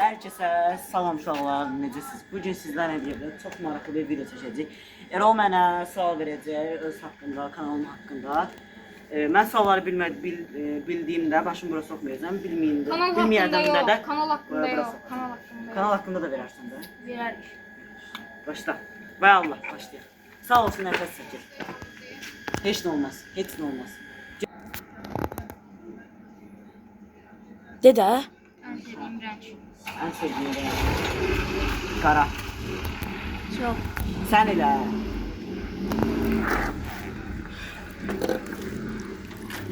Herkese salam uşaqlar, necəsiz? Bugün sizlərlə birlikdə çox maraqlı bir video çəkəcəyik. Erol mənə sual verəcək öz haqqında, kanalım haqqında. Mən sualları bildiyimdə başımı bura soxmayacağım, bilməyəndimdə də kanal haqqında yox. Kanal haqqında da verərsən də. Verərik. Başla. Vay Allah, başlayaq. Sağ olsun, nəfəs çəkir. Heç nə olmaz, heç nə olmaz. Dedə? Ən sevdiyim rəng. Ən sevdiyim rəng. Qara. Çox. Sən elə.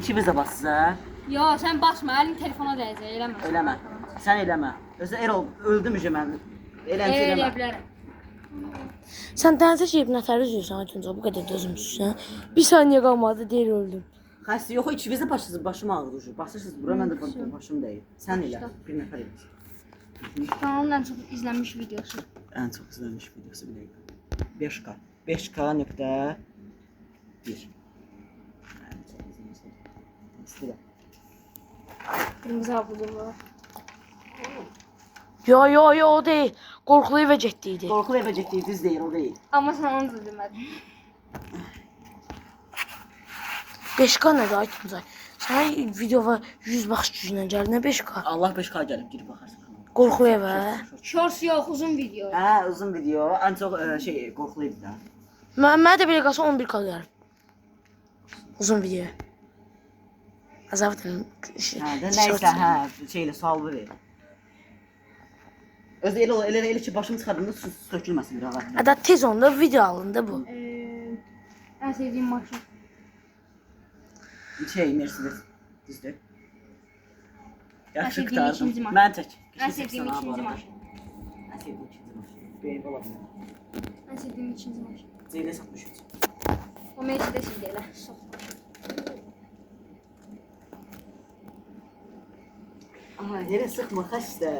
İkimiz də bassız, hə? Yo, sən basma, əlim telefona dəyəcək, eləmə. Eləmə. Sən eləmə. Özü Erol öldüm ücə mən. Eləmsə Eləyə eləmə. bilərəm. Sən dənizə çeyib nətər üzürsən Aytunca, bu qədər dözmüşsən. Bir saniyə qalmadı, deyir öldüm. Xəstə yox, ikimiz də başım ağrıdı ucu. Basırsınız bura, mən də başım deyil. Sən elə. Bir nəfər elə. Kanalın ən çox izlənmiş videosu. Ən çox izlənmiş videosu bir dəqiqə. 5K. 5K nöqtə 1. Qırmızı abuzum var. Yo o deyil. Qorxulu evə getdiydi. Qorxulu evə getdiyi düz deyil, o deyil. Amma sən onu da demədin. 5K nədir Aytunca? Sənə videoya 100 baxış gücündən gəlir, nə 5K? Allah 5K gəlib girib baxarsan. Qorxulu evə. Shorts yox, uzun video. Hə, uzun video. Ən çox qorxulu idi də. Mənə də belə qalsa 11K gəlir. Uzun video. Azavdın. Hə, də nəysə, hə, şeylə sualı ver. Özü elə ki başım çıxardığında su tökülməsin bir ara. Hətta tez onda video alındı bu. Ən sevdiyim maşın. Mercedes. Düzdür. Yaxşı sevdiyim qurtardım. ikinci maşın. Mən çək. Ən sevdiyim ikinci maşın. Ən sevdiyim ikinci maşın. Böyük ola bilər. Ən sevdiyim ikinci maşın. CS 63. O Mercedes idi elə. Aha, yerə sıxma xəstə.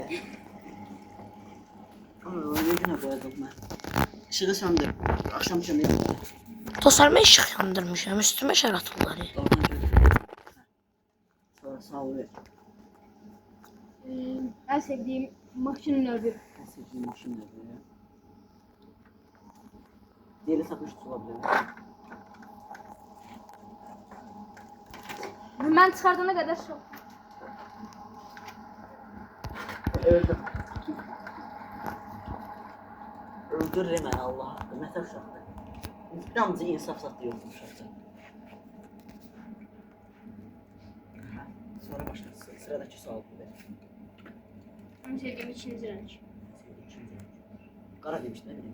Ama ne güne boyadım ben. Işığı söndür. Akşam söndür. Dostlar mən işıq yandırmışam, üstümə şər atırlar. Sağ ol ver. Ən sevdiyim maşın növü. En sevdiğim maşın ne böyle? Diğeri satmış olabilir. Mən çıxardana qədər çox. Öldüm. Öldürürüm ben Allah hakkı. Mətəb uşaqdır. Yalnızca insaf satı yoxdur uşaqdır. Sonra başka sıradaki sual bu ver. Ən sevdiyim ikinci rəng. Qara demiştin değil mi?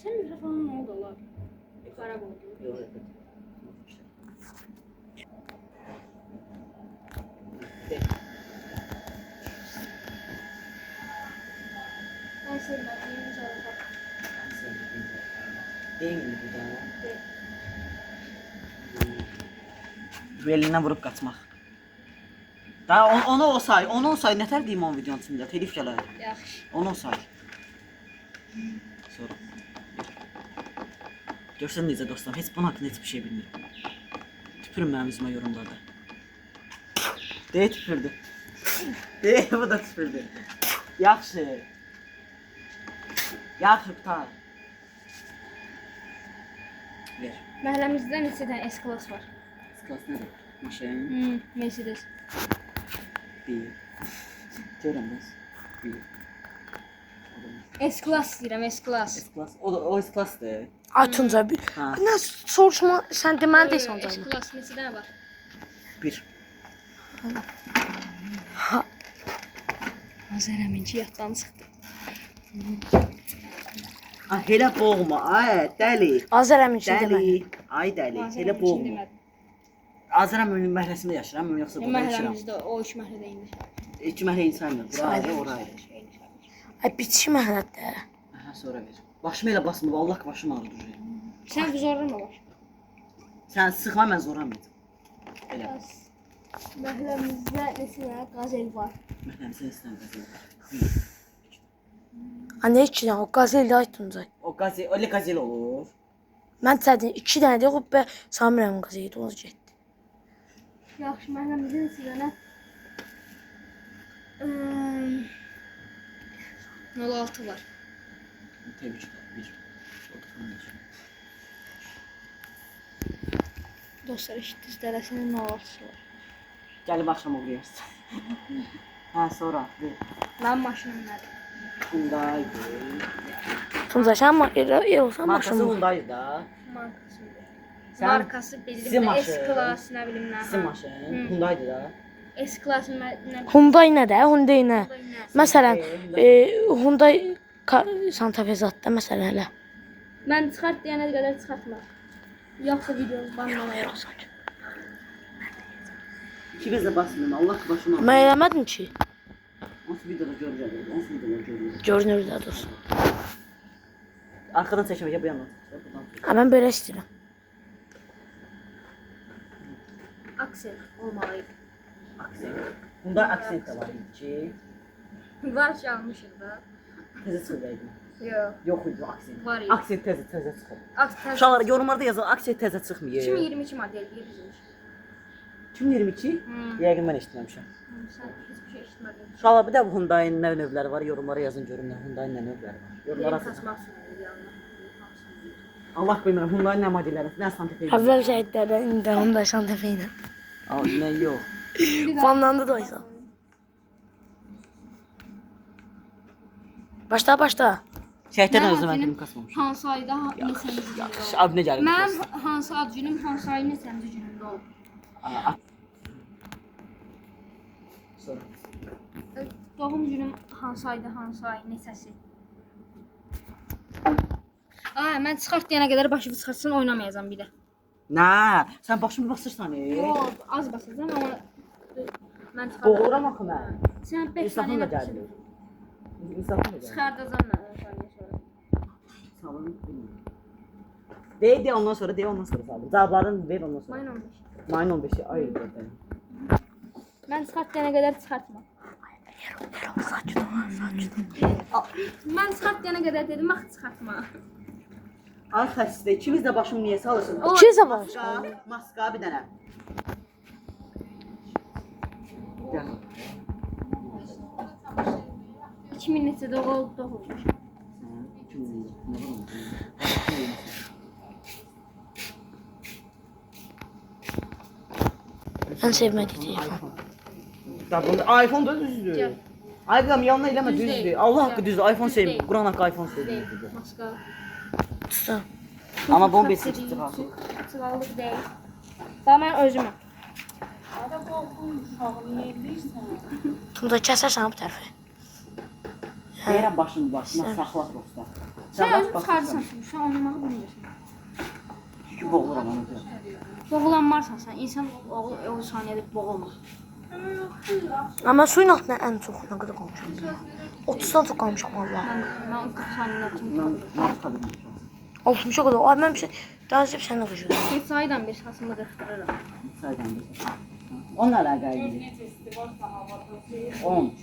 Sən mikrofonun nə oldu Allah? Xarab oldu. Yok evet. Ən sevmədiyim zarafat. Değil mi bu da? Bu elindən vurub qaçmaq. Daha onu o say, nətər deyim o videonun içində, telif gələr. Yaxşı. Onu o say. Sonra. Görsən necə dostlar, heç bunun haqqında heç bir şey bilmirəm. Tüpürüm mənim üzümə yorumlarda. Tüpürdü. Bu da tüpürdü. Yaxşı. Yaxşı, qutar. Ver. Məhəlləmizdə neçə dənə S-Class var? S-Class nədir? Maşın. Mercedes. Bir. Görəm bəs. Bir. S-Class deyirəm, S-Class. S-Class. O S-Classdır. Aytunca bir Ha. nə soruşma, sən deməli deyirsən Aytunca. S-Class neçə dənə var? Bir. Azərəminki yaddan çıxdı. Ay, elə boğma, ay, dəli. Azərəminki deməli. Dəli. Ay, dəli. Elə boğma. Azəram ünlü məhəlləsində yaşayıram, yoxsa burada yaşayıram. Məhəlləmizdə o iş məhəllədə indi. İki məhəllə insan yox. Buraya, oraya. Ay bitişi məhəllədə. Aha, sonra ver. Başımı elə basma, vallahi başım ağrıdır. Sən zorlama baş. Sən sıxma, mən zoramayacağım. Elə. Məhəlləmizdə neçə dənə qazel var? Məhəlləmizdə istəmirəm. Anne 2 dənə, o qazeldə Aytunca. O qazel, öyle qazel olur. Mən sədin 2 dənə deyib, və Samirəm qazeldə onu getdi. Yaxşı, məhəlləmizdə neçə dənə 06 var. Təbii ki, bir. Dostlar eşitdiniz, dərəsinin 06-sı var. Gəlib axşam oxuyarsan. Hə, sonra. Mənim maşınım nədir? Hyundai'dir. Tunca sen olsan Markası maşın var. Hyundai da. Markası. Sən Markası sizin bildim. maşın. S-Class nə bilim nə. Sizin maşın. Hyundai'dir da. S-Class nə bilim. Hyundai ne de? Hyundai ne? Hyundai nə? Mesela Hyundai Santa Fe zatta mesela hele. Mən çıxart deyənə qədər çıxartma. Yoxsa videonu banlamayaq. İkimiz de basmıyorum. Allah başıma. Ben eləmədim ki. Nasıl videoda göreceğiz? Nasıl videoda göreceğiz? Görünür də dostum. Arkadan çekmeyeceğim bu yandan. Buradan. Ha ben böyle istedim. Aksel olmalıydı. Aksent. Bunda aksent de var ki. Var ki almışıq da. Teze çıkıyordum. Yox. Yok idi aksent. Var idi. Aksent teze çıkıyor. Aksel. Uşaqlar yorumlarda yazın aksent teze çıkmıyor. 2022 model deyirmiş. 2022? Yəqin mən eşitməmişəm. Sən heç bir şey eşitmədin. Uşaqlar bir də bu Hyundai'nin nə növləri var yorumlara yazın görün nə Hyundai'nin nə növləri var. Yorumlara Benim yazın. kasmaq üçün yanına. Allah bilmirəm Hyundai'nin nə modelləri, nə Santa Fe. Əvvəl şəhidlərdən indi Hyundai Santa Fe ilə. Aa, nə yox. Fanlandı da oysa. Başla. Şəhidlərdən özüm mən kasmamışam. Hansı ayda neçənci gün Yaxşı, olub? abi nə gəlir? Mənim hansı ad günüm, hansı ayın neçənci günündə olub? Sonra. Doğum günüm hansı ayda, hansı ay, neçəsi? Mən çıxart deyənə qədər başımı çıxartsın, oynamayacağam bir də. Nə? Sən başımı basırsan Yox, az basacağam amma mən çıxart. Boğuluram axı mən. Sən 5 İnsafın saniyə da gəlir. İnsafın da gəlir. çıxardacağam mən 10 saniyə sonra. Sağolun, bilmirəm. De ondan sonra, sağolun. Cavablarını ver ondan sonra. Mayın 15. Mayın 15'i ayır zaten. Mən çıxart deyənə qədər çıxartma. Mən çıxart deyənə qədər dedim, axı çıxartma. Ay xəstə, ikimiz də başımı niyə salırsan? İki zaman. Maska bir dənə. Gəl. 2000 neçədə doğulmuş. En sevmediği telefon. iPhone da düzdür. Gəl. Ay qam yanına eləmə Düz düzdür. deyil. Allah haqqı düzdür. iPhone Düz sevmir. deyil. Quran haqqı iPhone sevmir. Deyil, maska. Tutsam. Amma bomba çıxdı artıq. Çıxarlıq deyil. Bax mən özüməm. Tunda kesersen bu tərəfi. Deyirəm başını başına saxla prosta. Sən özün çıxarırsan, sən oynamağı bilmirsən. Çünki boğuluram onu. Boğulanmarsan sən, insan o saniyədə boğulmur. Ama suyun altına en çok ne kadar kalmışım. 30'dan çok kalmışım valla. Mən 40 saniyədə kimi. Mən çıxadım. 60'a kadar. Ay ben bir şey daha önce bir şey ne koşuyordum. Bir sayıdan bir saçımı qırxdırıram. Saydan bir. Onunla əlaqəli. 10.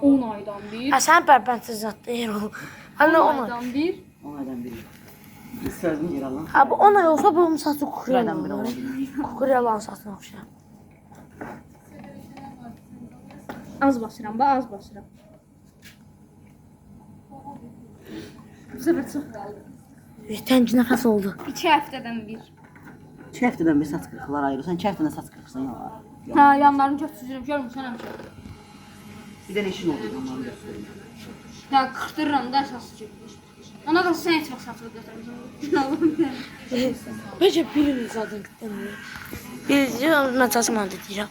10 aydan bir. Ha sen berbensiz zaten yer ol. Anne 10 10 ay. aydan bir. 10 aydan biri. Sözüm yer Allah. Ha bu 10 ay olsa bu saçı Aydan biri kukurelan. olabilir. Kukurelan saçına okşar. Az basıram, az basıram. Bu sefer çox qaldı. Tənci nəfəs oldu. 2 həftədən bir. 2 həftədən bir saç qırxılar ayırırsan, 2 həftədən saç qırxırsan ya. Hə, yanlarını çox süzürəm, görmürsən həmişə. Bir dənə işin oldu onları göstərim. Hə, qırxdırıram da əsas ki. Ona da sən heç vaxt saçını götürmüsən. Bence birini zaten gitmiyor. Birinci mən saçımı əldə edirəm.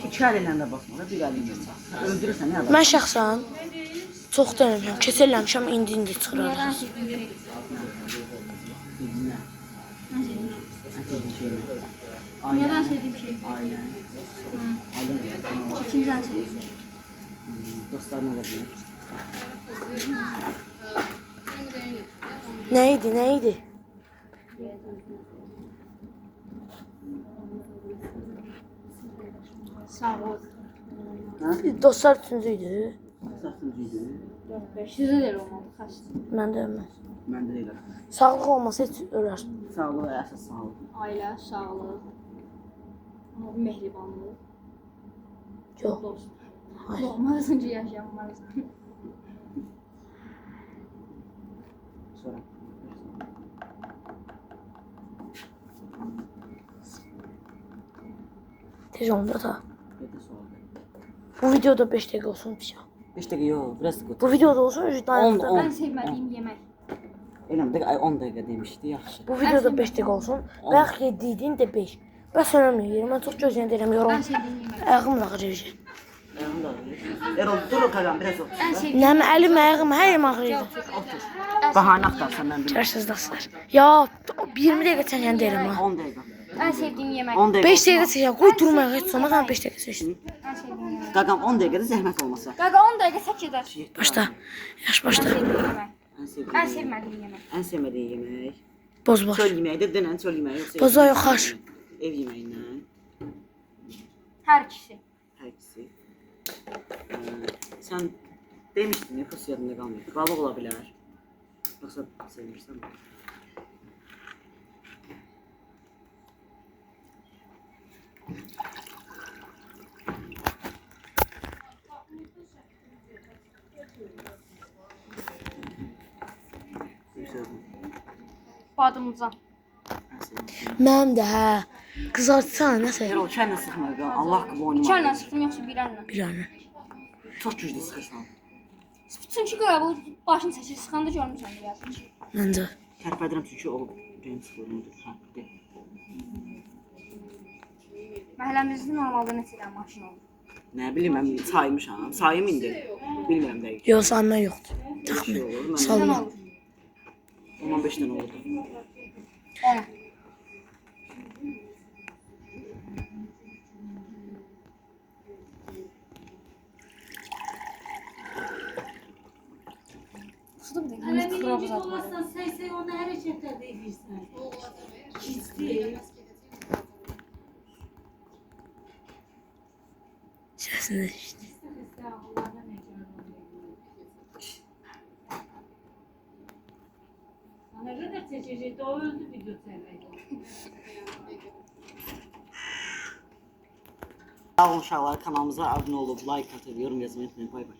2 əllə də basmalı, bir əllə. Öldürürsən ya. Mən şəxsən çox denemişəm, keçirləmişəm, indi çıxıram. Niyə danışırdın? Niyə danışırdın şey? Ailən. İkinci danışırdın. Dostların olabilir. Neydi? Sağ ol. Hə? Dostlar üçüncüydü. Saçıncıydı. 4-5. Sizə də elə olmalı, xəstə. Məndə ölməz. Məndə də elə. Sağlıq olmasa heç ölər. Sağlığı əsas sağlıq. Ailə, sağlıq, mehribanlıq, Yox. dost. Doğmazsın ki yaşanmazsın. Sonra. Tez onda da. Bir de sonra. Bu videoda 5 dakika olsun bir şey. 5 dakika yok, biraz sıkıntı. Bu videoda olsun 3 On, tane. on. En sevmediğim yemek. Elə bir ay 10 dəqiqə demişdi, yaxşı. Bu videoda 5 dakika olsun. Belki 7'nin de 5. Bəs önemli. Ben çok gözünü deyirəm, En yorum. sevdiğim yemek. Ayağım da ağrıyır. Ayağım da ağrıyır. Erol, dur kaqam, biraz otur. En sevdiğim Nəm əlim, ayağım, hər yerim ağrıyır. Otur. Bahane axtarsan mən bilmirəm. Çərsiz dostlar. Ya 20 dakika çəkən deyirəm ha. 10 dəqiqə. En sevdiğim yemek. 10 dəqiqə. 5 dakika çəkən. Qoy durma, heç sonra mən 5 dakika çəkdim. En sevdiğim yemek. Qaqam 10 dəqiqədə zəhmət olmasa. Qaqa 10 dakika çək gedər. Başla. Yaş En başla. sevdiğim yemek. Ən sevdiyim. En sevmediğim yemek. Ən sevmədiyin yemək. Boz baş. Çöl yeməyi də denən çöl yeməyi yoxsa. Boza yox, xaş. Ev yeməyindən. Her ikisi. Hər ikisi. Sən demişdin, yoxsa yadında qalmır. Balıq ola bilər. Yoxsa sevmirsən. Badımcan. Mənim də hə. Qızartsana nəsə. Erol, kəllə sıxma, Allah qıb oynama. İçerle sıktım yoksa bir elle. Bir dənə. Çox güclü sıxırsan. Çünkü göre bu başını seçir sıkanda görmüşsün biraz. Məncə. Tərpədirəm çünki o benim sıxılımdır. Məhəlləmizdə normalde neçə dənə maşın olur? Nə bilim, mən saymışam. Sayım indi. Bilmirəm dəqiq. Yox, sanma yoxdur. Bir şey olur. Mən Sən Salla. olur. 15 dənə oldu. 10. Kızdım da Hele henüz bir kıra bir uzadı. olmazsan say onu harekete değilsen. Ciddi. Səsini eşit. Estağfurullah ne diyorum. Ne kadar seçecekti o öldü video sevmedi. Sağ olun uşaqlar, kanalımıza abunə olub, like atıb, yorum yazmayı unutmayın. Bay bay.